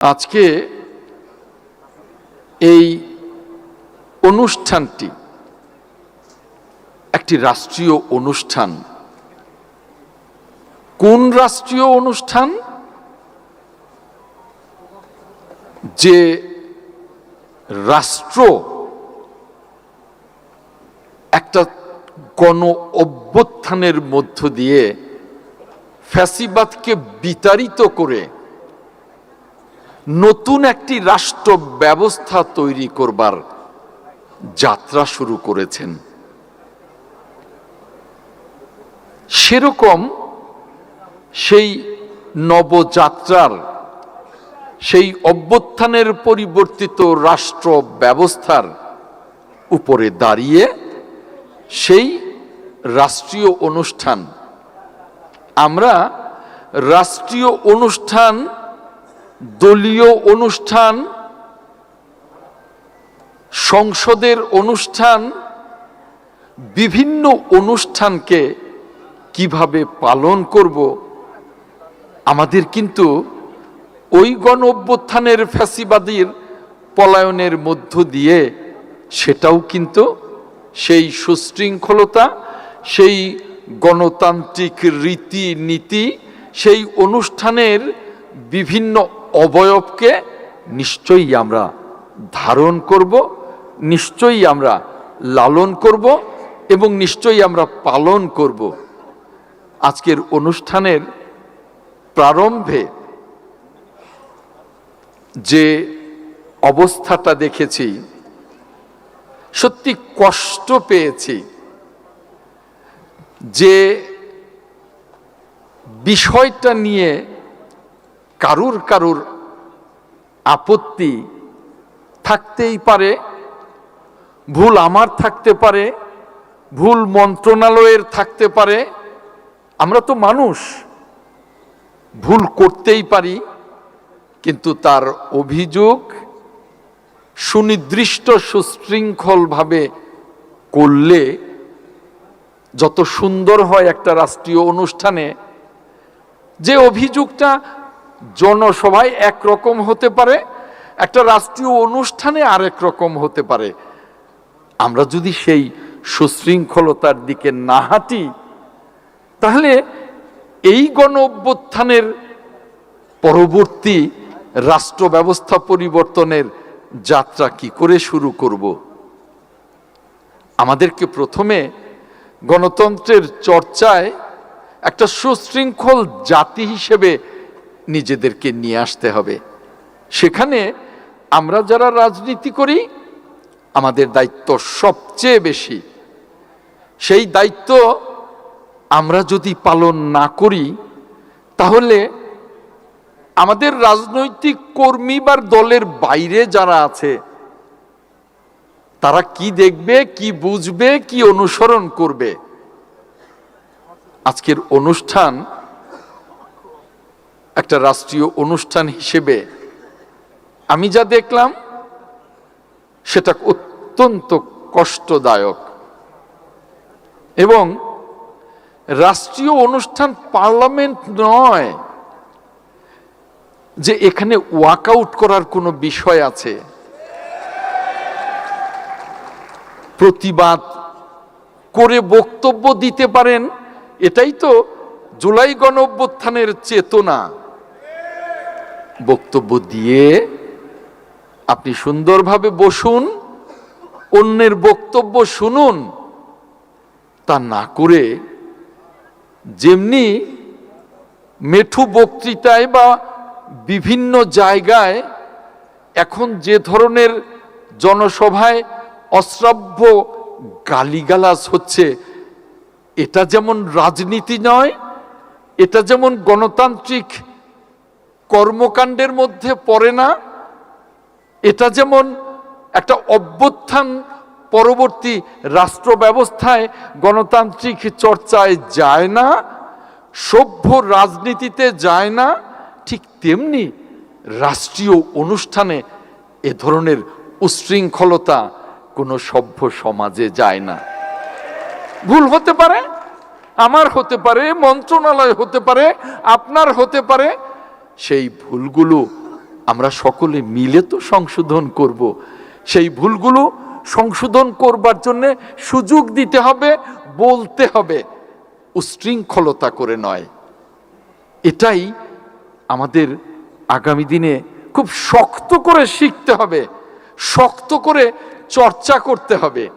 আজকে এই অনুষ্ঠানটি একটি রাষ্ট্রীয় অনুষ্ঠান। কোন রাষ্ট্রীয় অনুষ্ঠান? যে রাষ্ট্র একটা গণ অভ্যুত্থানের মধ্য দিয়ে ফ্যাসিবাদকে বিতাড়িত করে নতুন একটি রাষ্ট্র ব্যবস্থা তৈরি করবার যাত্রা শুরু করেছেন। সেরকম সেই নবযাত্রার, সেই অভ্যুত্থানের পরিবর্তিত রাষ্ট্র ব্যবস্থার উপরে দাঁড়িয়ে সেই রাষ্ট্রীয় অনুষ্ঠান, আমরা রাষ্ট্রীয় অনুষ্ঠান, দলীয় অনুষ্ঠান, সংসদের অনুষ্ঠান, বিভিন্ন অনুষ্ঠানকে কিভাবে পালন করব, আমাদের কিন্তু ওই গণ অভ্যুত্থানের ফ্যাসিবাদীর পলায়নের মধ্য দিয়ে সেটাও কিন্তু সেই সুশৃঙ্খলতা, সেই গণতান্ত্রিক রীতি নীতি, সেই অনুষ্ঠানের বিভিন্ন অবয়বকে নিশ্চয়ই আমরা ধারণ করব, নিশ্চয়ই আমরা লালন করব এবং নিশ্চয়ই আমরা পালন করব। আজকের অনুষ্ঠানের প্রারম্ভে যে অবস্থাটা দেখেছি, সত্যি কষ্ট পেয়েছি। যে বিষয়টা নিয়ে কারুর আপত্তি থাকতেই পারে, ভুল আমার থাকতে পারে, ভুল মন্ত্রণালয়ের থাকতে পারে, আমরা তো মানুষ, ভুল করতেই পারি, কিন্তু তার অভিযোগ সুনির্দিষ্ট সুশৃঙ্খলভাবে করলে যত সুন্দর হয় একটা রাষ্ট্রীয় অনুষ্ঠানে। যে অভিযোগটা জনসভায় একরকম হতে পারে, একটা রাষ্ট্রীয় অনুষ্ঠানে আরেক রকম হতে পারে। আমরা যদি সেই সুশৃঙ্খলতার দিকে না হাঁটি, তাহলে এই গণ অভ্যুত্থানের পরবর্তী রাষ্ট্র ব্যবস্থা পরিবর্তনের যাত্রা কি করে শুরু করব? আমাদেরকে প্রথমে গণতন্ত্রের চর্চায় একটা সুশৃঙ্খল জাতি হিসেবে নিজেদেরকে নিয়ে আসতে হবে। সেখানে আমরা যারা রাজনীতি করি, আমাদের দায়িত্ব সবচেয়ে বেশি। সেই দায়িত্ব আমরা যদি পালন না করি, তাহলে আমাদের রাজনৈতিক কর্মী বা দলের বাইরে যারা আছে, তারা কি দেখবে, কি বুঝবে, কি অনুসরণ করবে? আজকের অনুষ্ঠান একটা রাষ্ট্রীয় অনুষ্ঠান হিসেবে আমি যা দেখলাম সেটা অত্যন্ত কষ্টদায়ক। এবং রাষ্ট্রীয় অনুষ্ঠান পার্লামেন্ট নয় যে এখানে ওয়াকআউট করার কোনো বিষয় আছে, প্রতিবাদ করে বক্তব্য দিতে পারেন। এটাই তো জুলাই গণ অভ্যুত্থানের চেতনা। বক্তব্য দিয়ে আপনি সুন্দরভাবে বসুন, অন্যের বক্তব্য শুনুন। তা না করে যেমনি মেঠু বক্তৃতায় বা বিভিন্ন জায়গায় এখন যে ধরনের জনসভায় অশ্রাব্য গালিগালাজ হচ্ছে, এটা যেমন রাজনীতি নয়, এটা যেমন গণতান্ত্রিক কর্মকাণ্ডের মধ্যে পড়ে না, এটা যেমন একটা অভ্যুত্থান পরবর্তী রাষ্ট্র ব্যবস্থায় গণতান্ত্রিক চর্চায় যায় না, সভ্য রাজনীতিতে যায় না, ঠিক তেমনি রাষ্ট্রীয় অনুষ্ঠানে এ ধরনের উচ্ছৃঙ্খলতা কোনো সভ্য সমাজে যায় না। ভুল হতে পারে, আমার হতে পারে, মন্ত্রণালয় হতে পারে, আপনার হতে পারে। সেই ভুলগুলো আমরা সকলে মিলে তো সংশোধন করব। সেই ভুলগুলো সংশোধন করবার জন্য সুযোগ দিতে হবে, বলতে হবে, উচ্ছৃঙ্খলতা করে নয়। এটাই আমাদের আগামী দিনে খুব শক্ত করে শিখতে হবে, শক্ত করে চর্চা করতে হবে।